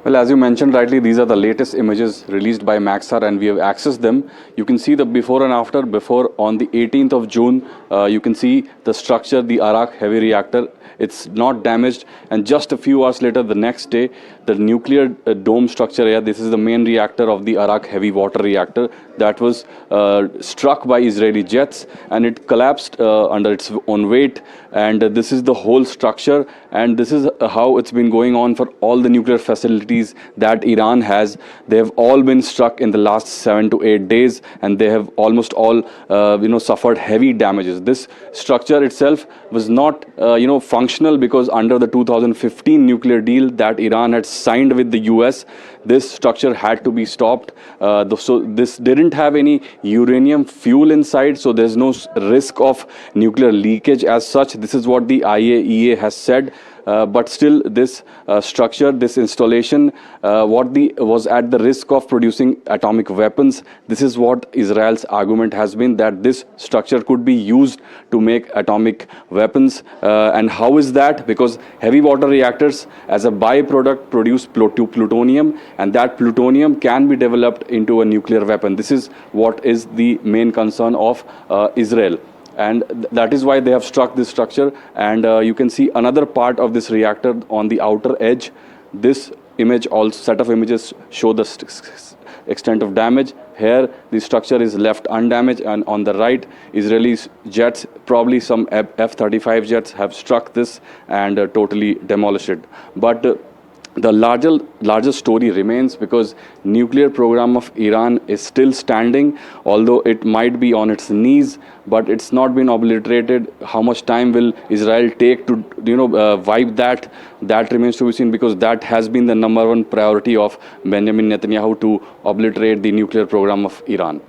Well, as you mentioned rightly, these are the latest images released by Maxar, and we have accessed them. You can see the before and after. Before, on the 18th of June, you can see the structure, the Arak heavy reactor. It's not damaged, and just a few hours later, the next day, the nuclear dome structure here, this is the main reactor of the Arak heavy water reactor that was struck by Israeli jets, and it collapsed under its own weight. And this is the whole structure, and this is how it's been going on for all the nuclear facilities that Iran has. They have all been struck in the last 7 to 8 days, and they have almost all suffered heavy damages. This structure itself was not functional, because under the 2015 nuclear deal that Iran had signed with the US, this structure had to be stopped. So this didn't have any uranium fuel inside, so there's no risk of nuclear leakage as such. This is what the IAEA has said. But still, this structure, this installation, was at the risk of producing atomic weapons. This is what Israel's argument has been, that this structure could be used to make atomic weapons. And how is that? Because heavy water reactors, as a byproduct, produce plutonium, and that plutonium can be developed into a nuclear weapon. This is what is the main concern of Israel. And that is why they have struck this structure. And you can see another part of this reactor on the outer edge. This image, also set of images, show the extent of damage. Here, the structure is left undamaged, and on the right, Israeli jets, probably some F-35 jets, have struck this and totally demolished it. But the larger story remains, because nuclear program of Iran is still standing, although it might be on its knees, but it's not been obliterated. How much time will Israel take to wipe that? That remains to be seen, because that has been the #1 priority of Benjamin Netanyahu, to obliterate the nuclear program of Iran.